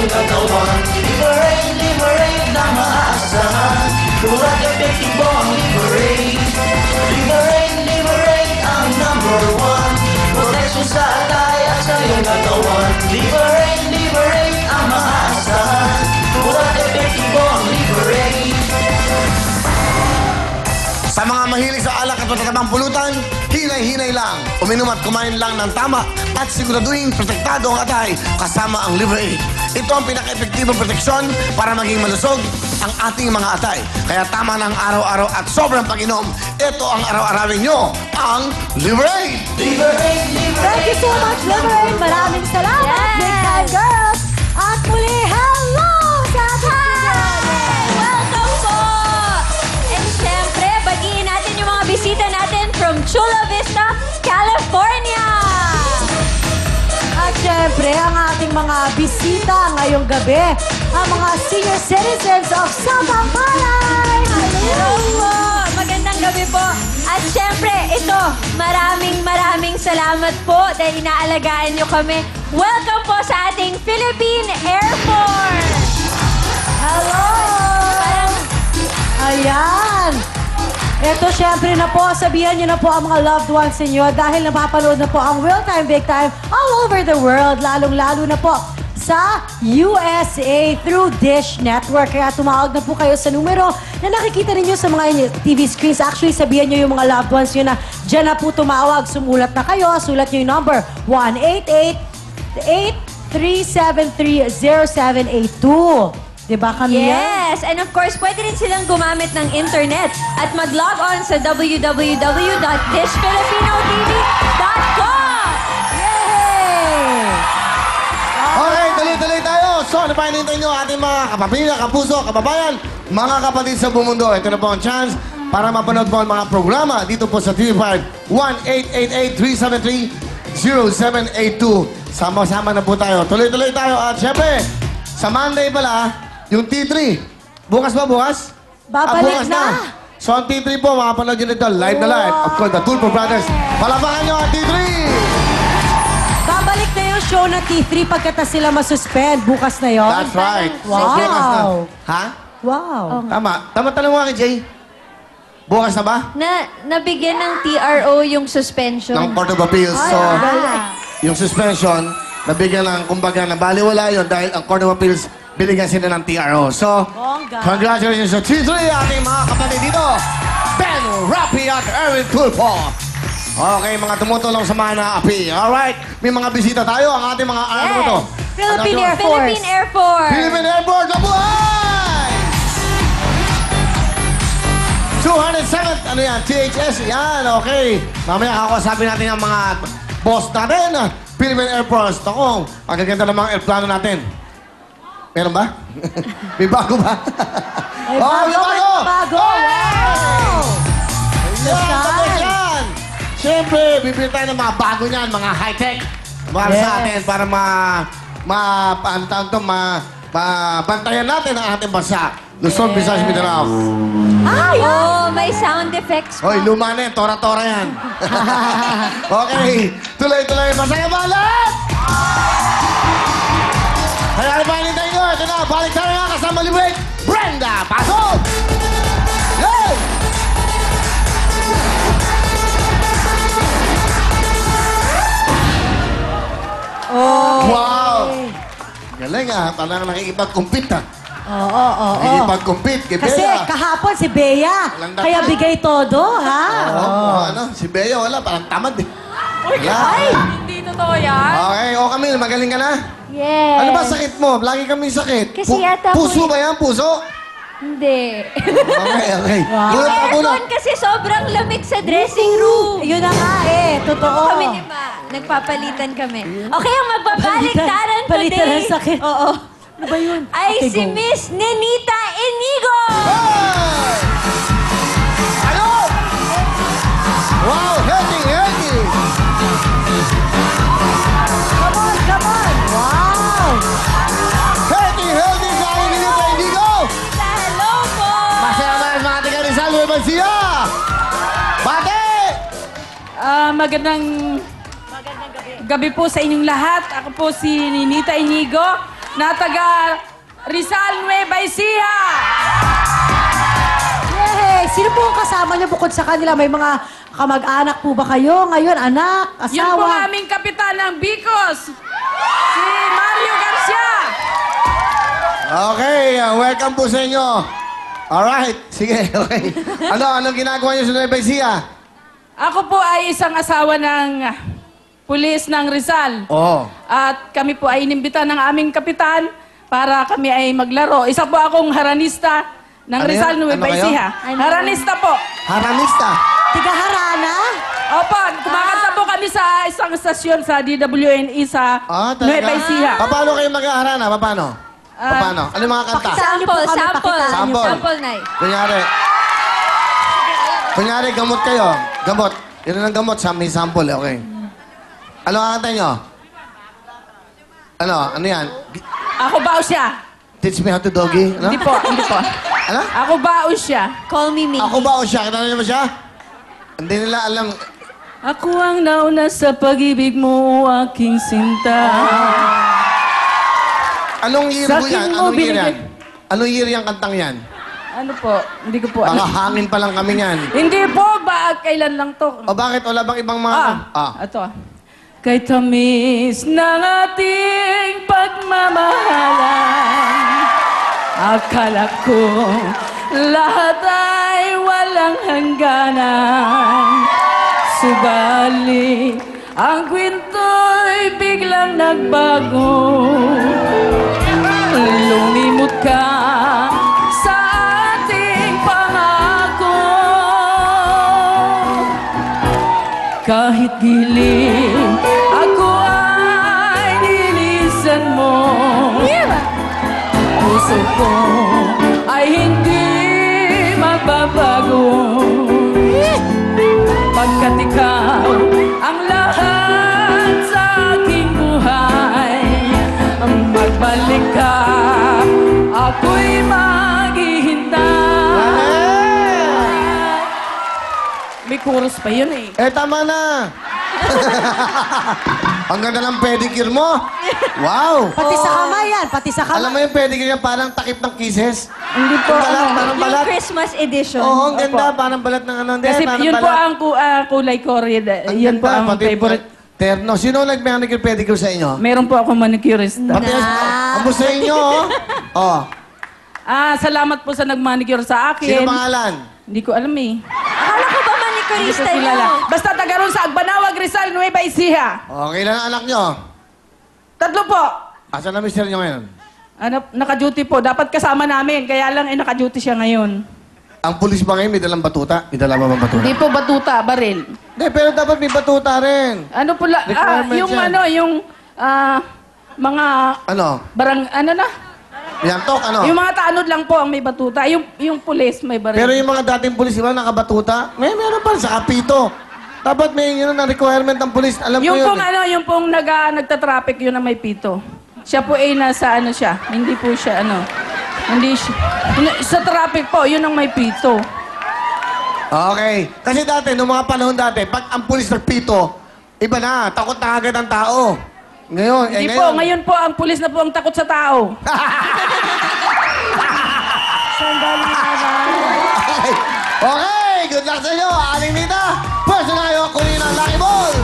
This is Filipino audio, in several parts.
iyong katawan. Liberate na maasahan. Purang epektibo ang liberate. Liberate ang number one. Protection sa atay at sa iyong katawan. Liberate ang maasahan. Purang epektibo ang liberate. Sa mga mahilig sa alak at matatabang pulutan, hinay-hinay lang. Uminom at kumain lang ng tama at siguraduhin protektado ang atay kasama ang Liberate. Ito ang pinaka-epektibong proteksyon para maging malusog ang ating mga atay. Kaya tama ng araw-araw at sobrang pag-inom, ito ang araw-arawin nyo, ang Liberate! Liberate! Thank you so much, Liberate. Maraming salamat, Yes. Big Time Girls. At muli, hello sa ating Welcome po! And syempre, bagiin natin yung mga bisita natin from Chula Vista, California! At syempre, ang ating mga bisita ngayong gabi, ang mga senior citizens of Sabang Palay! Hello po! Magandang gabi po. At syempre, ito, maraming salamat po dahil inaalagaan nyo kami. Welcome po sa ating Philippine Air Force! Hello! Ayan! Ito, syempre na po, sabihan niyo na po ang mga loved ones ninyo dahil napapanood na po ang Real Time, Big Time all over the world, lalong-lalo na po sa USA through Dish Network. Kaya tumawag na po kayo sa numero na nakikita ninyo sa mga TV screens. Actually, sabihan nyo yung mga loved ones nyo na dyan na po tumawag. Sumulat na kayo. Sulat nyo yung number 1-888-373-0782. Diba, Camilla? Yes! And of course, pwede rin silang gumamit ng internet at mag-log on sa www.dishfilipinotv.com! Yay! Okay, tuloy-tuloy tayo. So, ano pa hinihintay nyo ating mga kapamilya, kapuso, kababayan, mga kapatid sa buong mundo. Ito na po ang chance para mapanood po ang mga programa dito po sa TV5 1-888-373-0782. Sama-sama na po tayo. Tuloy-tuloy tayo. At syempre, sa Monday pala, yung T3. Bukas ba, bukas? Babalik bukas na. So, ang T3 po, makapanood nyo nito, live na live. Of course, the Tulfo Brothers. Palapakan nyo ang T3! Babalik na yung show na T3 pagkatas sila masuspend. Bukas na yon. That's right. Wow. So, bukas na. Ha? Wow. Tama. Tama tanong mo kay Jay. Bukas na ba? Nabigyan ng TRO yung suspension. Ng Court of Appeals. So, yung suspension, nabigyan ng, kumbaga, na baliwala yun dahil ang Court of Appeals, binigyan sila ng TRO. So, Bongga. congratulations sa T3, ating mga kapatid dito. Ben Rapi at Erwin Tulfo. Okay, mga tumutulong sa mga naapi. Alright, may mga bisita tayo. Ang ating mga, ano to? Philippine Air Force. Philippine Air Force. Philippine Air Force, mabuhay! 207th, ano yan? THS, yan, okay. Mamaya kakasapin natin ang mga boss natin. Philippine Air Force. Ako, ang gaganda ng mga airplano natin. Meron ba? May bago ba? Ay, bago, may bago! bago. Wow! Yan, tapos yan! Siyempre, bibili tayo ng mga bago niyan, mga high-tech. Para sa atin, para bantayan natin ang ating bansa. Luzon, Visayas, Mindanao. Ay! Oh, may sound effects pa. Hoy, luma na yan. Tora-tora yan. Okay. Tuloy-tuloy. Masaya ba lahat? Kaya ano ba hinintay nyo? Ito na. Balik tayo nga kasama Liberate. Brenda, pasok! Yay! Oh. Wow! Galing ah. Parang nakikipag-compete ah. Oo. Nakikipag-compete kay Kasi Bea. kahapon si Bea. Walang Kaya dapat. bigay todo, ha? Oo. Ano? Si Bea wala. Parang tamad eh. Wala. Hindi totoo yan. Okay. O Camille, magaling ka na? Yes. Ano ba sakit mo? Lagi kami sakit. Kasi yata Puso ako- ba yan? Puso? Hindi. Okay. Bunot ka, bunot. Aircon kasi sobrang lamig sa dressing room. Yun na nga eh. Totoo. Kami di ba? Nagpapalitan kami. Okay, ang magbabaliktaran Palitan today ng sakit. Oo. Ano ba yun? ay Okay, si go. Miss Nenita Inigo. Hey! Ano? Wow, healthy. Come on. Wow. Healthy sa aking Ninita Indigo. Hello po. Masaya ba mga taga Rizal, Nueva Ecija? Bate! Magandang gabi po sa inyong lahat. Ako po si Ninita Inigo. na taga Rizal, Nueva Ecija. Yay! Sino po ang kasama niyo bukod sa kanila? May mga kamag-anak po ba kayo ngayon? Anak? Asawa? Yun po ang aming kapitan ng Bicos, si Mario Garcia. Okay, welcome po sa inyo. Alright, sige, okay. Anong ginagawa niyo sa Nueva Ecija? Ako po ay isang asawa ng pulis ng Rizal. Oo. At kami po ay inimbita ng aming kapitan para kami ay maglaro. Isa po akong haranista ng Ano Rizal, yan? Nueva Ano kayo? Ecija. Haranista po. Haranista. Tiga-harana? Opo, kumakanta po kami sa isang estasyon sa DWNE sa Talaga? Nueva Ecija. Paano kayo mag-aharana? Paano? Paano? Ano yung mga kanta? Pakisama niyo po kami, pakitaan niyo. Sample. Sample, Nay. Kunyari, gamot kayo. Gamot. Yun ang gamot sa may sample, okay. Ano ang kanta nyo? Ano yan? Ako ba o siya? Teach me how to doggy? Ano? Hindi po, hindi po. Ano? Ako ba o siya? Call me Mindy. Ako ba o siya? Kilala niyo ba siya? Hindi nila alam. Ako ang nauna sa pag-ibig mo, aking sinta. Anong year Sa po yan? akin mo Anong year yan? binigay. Anong year yung kantang yan? Ano po? Hindi ko po Baka alam. hangin pa lang kami yan. Hindi po, ba? Kailan lang to? O bakit? Wala bang ibang mga... Ito. Kay tamis ng ating pagmamahalan, akala ko lahat ay walang hangganan. Subalit, ang kwinto'y biglang nagbago. Lumimot ka sa ating pangako. Kahit giling, ako ay nilisan mo. Puso ko ay hindi magbabago. Pagkat ikaw ang lahat sa aking buhay, magbalik ka, ako'y maghihintay. May chorus pa yun eh. Tama na. Ang ganda ng pedicure mo. Wow. Pati sa kamay yan, pati sa kamay. Alam mo yung pedicure niya parang takip ng kisses? Hindi po. Parang Yung balat. Christmas edition. Oo, ang ganda. Parang balat ng ano. Hindi, Kasi parang yun po balat. ang kulay ko rin. Ang Yun po ganda, ang pati favorite. Terno. Sino nag-manicure pedicure sa inyo? Meron po ako manicurista. Pati ang sa inyo, oh. Salamat po sa nag-manicure sa akin. Sino pangalan? Hindi ko alam eh. Akala ko ba Hindi ko manicurista kilala. niyo? Basta taga ron sa Agbanawag, Rizal, Nueva Ecija. Okay lang ang anak nyo. 3 po. Asan na mister nyo ngayon? Naka-duty po. Dapat kasama namin. Kaya lang naka-duty siya ngayon. Ang pulis ba ngayon may dalang batuta? May dala ba bang batuta? Hindi po batuta, baril. Hindi, pero dapat may batuta rin. Ano po Requirement yung yan. mga Ano? Yantok, ano? Yung mga tanod lang po ang may batuta. Yung pulis may baril. Pero yung mga dating pulis, di ba, nakabatuta? Meron pa rin sa kapito. Dapat may yun na requirement ng pulis. Alam ko Yung yun. pong yung pong nagta-traffic yun ang may pito. Siya po ay nasa siya. Hindi po siya hindi siya. Sa traffic po, yun ang may pito. Okay. Kasi dati, nung mga panahon dati, pag ang pulis nagpito, iba na, takot na agad ang tao. Ngayon, Hindi po, ngayon po ang pulis na po ang takot sa tao. Sandali naman. Okay, good luck sa inyo. Aling Nita, pwede na kayo kunin ang Lucky Ball.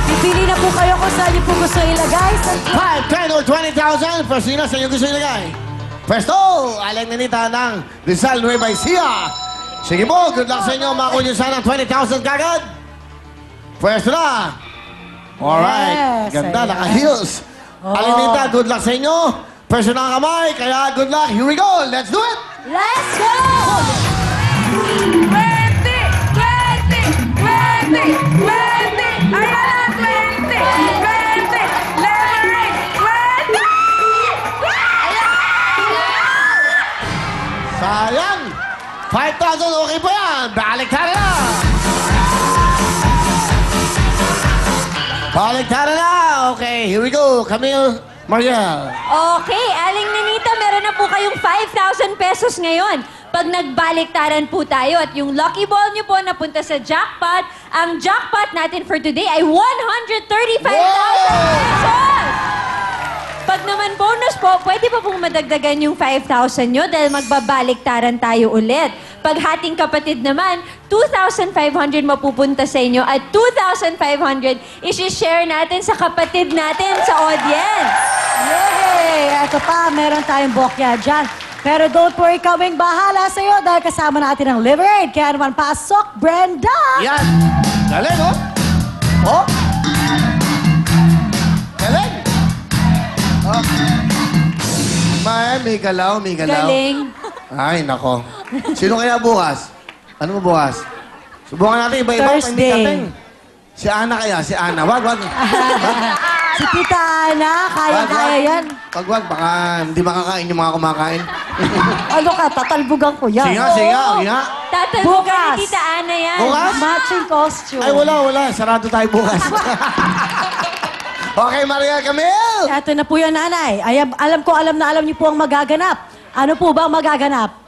Pipili na po kayo kung saan niyo po gusto ilagay. 5, 10, or 20,000. Pwede na sa inyo gusto ilagay. Pwesto, Aling Nita ng Rizal Nueva Ecija. Sige po, good luck sa inyo. Makunin sana ng 20,000 kagad. Pwesto na. Alright. Yes, Ganda, ayan. naka-heels. Aling Nita, good luck sa inyo. Pwesto na ang kamay, kaya good luck. Here we go. Let's do it. Let's go! 20! 20! 20! 20! Ayan na, 20! 20! Leverage! 20! Sayang. 5,000, okay po yan. Balik tayo na. Balik tayo na. Okay, here we go. Camille Mariel. Okay, Aling Ninita, meron na po kayong 5,000 pesos ngayon. pag nagbaliktaran po tayo at yung lucky ball nyo po napunta sa jackpot, ang jackpot natin for today ay 135,000 pesos! Pag naman bonus po, pwede pa pong madagdagan yung 5,000 nyo dahil magbabaliktaran tayo ulit. Pag hating kapatid naman, 2,500 mapupunta sa inyo at 2,500 isi-share natin sa kapatid natin sa audience. Yay! Ito pa, meron tayong bokya dyan. Pero don't worry, kaming bahala sa'yo dahil kasama natin ang Liver Aid. Kaya naman, pasok, Brenda! Yan. Galing, oh. Oh. Galing. Oh. May galaw, may galaw. Galing. Ay, nako. Sino kaya bukas? Ano mo bukas? Subukan natin iba-iba. Thursday. Hindi si Ana kaya, si Ana. Wag. Si Tita Ana, kaya-kaya yan. Wag, baka hindi makakain yung mga kumakain. Ano ka, tatalbugan ko yan. Sige nga. Tatalbugan Bukas. ni Tita Ana yan. Bukas? Matching costume. Ay, wala. Sarado tayo bukas. Okay, Maria Camille! Ito na po yan, nanay. Alam niyo po ang magaganap. Ano po ba ang magaganap?